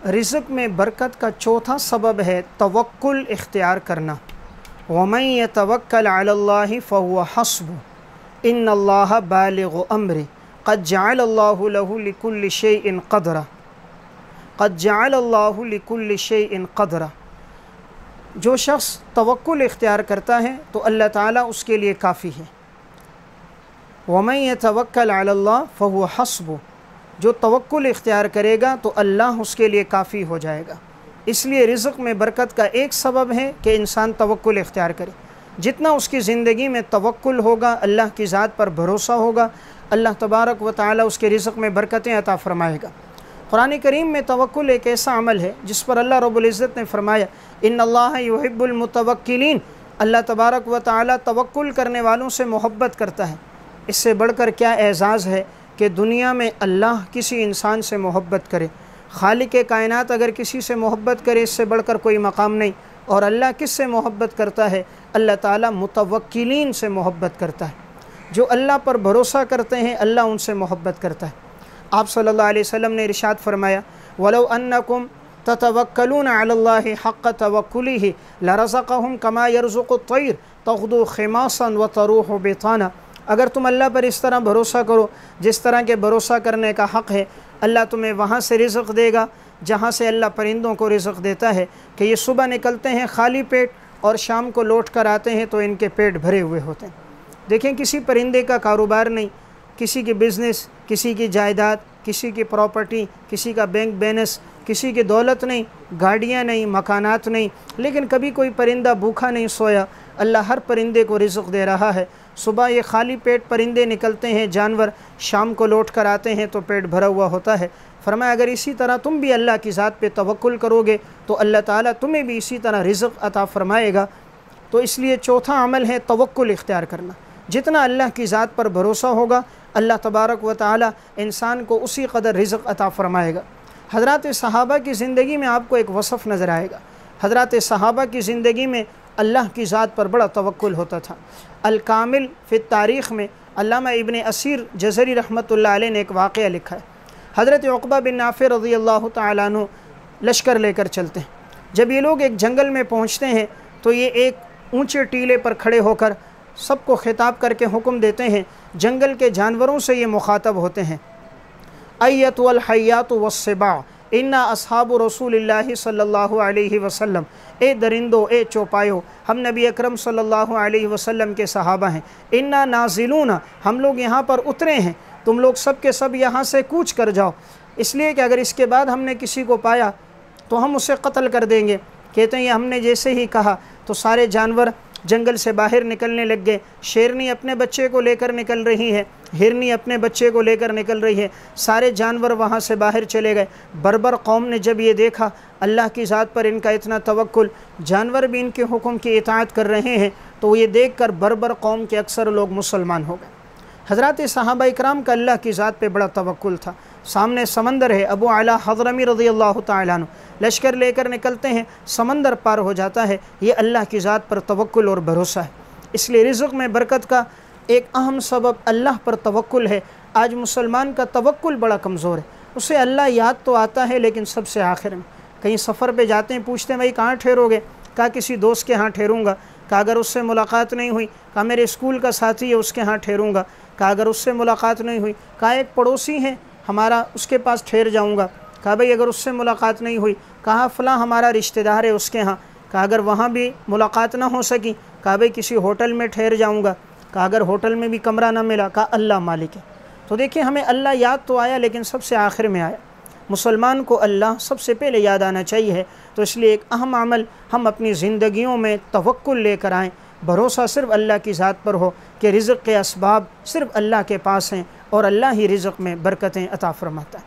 रिज़्क़ में बरकत का चौथा सबब है तवक्कुल इख्तियार करना। वमन यतवक्कल अलल्लाहि फहुव हस्बुह इन्नल्लाह बालिगु अम्रिह क़द जअलल्लाहु लहु लिकुल्लि शैइन क़दरा क़द जअलल्लाहु लिकुल्लि शैइन क़दरा। जो शख्स तवक्कुल इख्तियार करता है तो अल्लाह ताला उसके लिए काफ़ी है। वमन यतवक्कल अलल्लाह फहुव हस्बुह, जो तवक्कुल इख्तियार करेगा तो अल्लाह उसके लिए काफ़ी हो जाएगा। इसलिए रिज़्क़ में बरकत का एक सबब है कि इंसान तवक्कुल इख्तियार करे। जितना उसकी ज़िंदगी में तवक्कुल होगा, अल्लाह की ज़ात पर भरोसा होगा, अल्लाह तबारक व तआला उसके रिज़्क़ में बरकतें अता फ़रमाएगा। कुरान करीम में तवक्कुल एक ऐसा अमल है जिस पर अल्लाह रब्बुल इज़्ज़त ने फ़रमाया इन्नल्लाह युहिब्बुल मुतवक्किलीन, अल्लाह तबारक व तआला तवक्कुल करने वालों से मोहब्बत करता है। इससे बढ़कर क्या एज़ाज़ है कि दुनिया में अल्लाह किसी इंसान से मोहब्बत करे। खालिक कायनात अगर किसी से मोहब्बत करे, इससे बढ़कर कोई मकाम नहीं। और अल्लाह किस से मोहब्बत करता है? अल्लाह ताला मुतवक्किलीन से मोहब्बत करता है। जो अल्लाह पर भरोसा करते हैं अल्लाह उनसे मोहब्बत करता है। आप सल्लल्लाहु अलैहि वसल्लम ने इरशाद फरमाया वलौ अन्नकुम ततवक्कलूना अलल्लाहि हक़्क़ तवक्कुलिहि लरज़क़हुम कमा यरज़ुक़ु तैर तग़दू खिमासन व तरूहु बिताना। अगर तुम अल्लाह पर इस तरह भरोसा करो जिस तरह के भरोसा करने का हक़ है, अल्लाह तुम्हें वहाँ से रिज़्क़ देगा जहाँ से अल्लाह परिंदों को रिज़्क़ देता है कि ये सुबह निकलते हैं खाली पेट और शाम को लौट कर आते हैं तो इनके पेट भरे हुए होते हैं। देखें, किसी परिंदे का कारोबार नहीं, किसी की बिज़नेस, किसी की जायदाद, किसी की प्रॉपर्टी, किसी का बैंक बैलेंस, किसी की दौलत नहीं, गाड़ियाँ नहीं, मकानात नहीं, लेकिन कभी कोई परिंदा भूखा नहीं सोया। अल्लाह हर परिंदे को रिज़्क़ दे रहा है। सुबह ये खाली पेट परिंदे निकलते हैं जानवर, शाम को लौट कर आते हैं तो पेट भरा हुआ होता है। फरमाया अगर इसी तरह तुम भी अल्लाह की ज़ात पे तवक्कुल करोगे तो अल्लाह ताला तुम्हें भी इसी तरह रिज़्क़ अता फ़रमाएगा। तो इसलिए चौथा अमल है तवक्कुल इख्तियार करना। जितना अल्लाह की ज़ात पर भरोसा होगा अल्लाह तबारक व तआला इंसान को उसी कदर रिज़्क़ अता फ़रमाएगा। हज़रात सहाबा की ज़िंदगी में आपको एक वसफ़ नज़र आएगा। हज़रात सहाबा की ज़िंदगी में अल्लाह की ज़ात पर बड़ा तवक्कुल होता था। अल-कामिल फ़ी तारीख़ में अल्लामा इब्न असीर जज़री रहमतुल्लाह अलैह ने एक वाक़या लिखा है। हज़रत उक़बा बिन नाफ़िअ रज़ियल्लाहु तआला अन्हु लश्कर लेकर चलते हैं। जब ये लोग एक जंगल में पहुँचते हैं तो ये एक ऊँचे टीले पर खड़े होकर सबको खिताब करके हुक्म देते हैं। जंगल के जानवरों से ये मुखातब होते हैं, अय्यतुल हय्यातु वस्सिबा इन्ना अस्हाबु रसूलिल्लाहि सल्लल्लाहु अलैहि वसल्लम। ए दरिंदो, ए चौपायो, हम नबी अकरम सल्लल्लाहु अलैहि वसल्लम के सहाबा हैं। इन्ना नाज़िलूना, हम लोग यहाँ पर उतरे हैं, तुम लोग सब के सब यहाँ से कूच कर जाओ, इसलिए कि अगर इसके बाद हमने किसी को पाया तो हम उसे कत्ल कर देंगे। कहते हैं हमने जैसे ही कहा तो सारे जानवर जंगल से बाहर निकलने लग गए। शेरनी अपने बच्चे को लेकर निकल रही है, हिरनी अपने बच्चे को लेकर निकल रही है, सारे जानवर वहाँ से बाहर चले गए। बर्बर कौम ने जब ये देखा अल्लाह की ज़ात पर इनका इतना तवक्कुल, जानवर भी इनके हुक्म की इताअत कर रहे हैं, तो ये देख कर बर्बर कौम के अक्सर लोग मुसलमान हो गए। हज़रात सहाबा इकराम का अल्लाह की ज़ात पे बड़ा तवक्कुल था। सामने समंदर है, अबू अला हज़रमी रज़ियल्लाहु तआला अन्हु लश्कर लेकर निकलते हैं, समंदर पार हो जाता है। ये अल्लाह की ज़ात पर तवक्कुल और भरोसा है। इसलिए रिज़्क़ में बरकत का एक अहम सबब अल्लाह पर तवक्कुल है। आज मुसलमान का तवक्कुल बड़ा कमज़ोर है, उसे अल्लाह याद तो आता है लेकिन सबसे आखिर में। कहीं सफ़र पे जाते हैं, पूछते हैं भाई कहाँ ठहरोगे? कहा किसी दोस्त के यहाँ ठहरूँगा। कहा अगर उससे मुलाकात नहीं हुई, कहा मेरे स्कूल का साथी है उसके यहाँ ठहरूँगा। कहा अगर उससे मुलाकात नहीं हुई, कहा एक पड़ोसी है हमारा उसके पास ठहर जाऊँगा। कहा भाई अगर उससे मुलाकात नहीं हुई, कहा फ़लाँ हमारा रिश्तेदार है उसके यहाँ। कहा अगर वहाँ भी मुलाकात ना हो सकी, कहा भाई किसी होटल में ठहर जाऊँगा। कहा अगर होटल में भी कमरा ना मिला, कहा अल्लाह मालिक है। तो देखिए हमें अल्लाह याद तो आया लेकिन सबसे आखिर में आया। मुसलमान को अल्लाह सबसे पहले याद आना चाहिए। तो इसलिए एक अहम अमल हम अपनी ज़िंदगियों में तवक्कुल लेकर आएँ। भरोसा सिर्फ़ अल्लाह की ज़ात पर हो कि रिज़्क़ के असबाब सिर्फ़ अल्लाह के पास हैं और अल्लाह ही रिज़्क़ में बरकतें अता फ़रमाता है।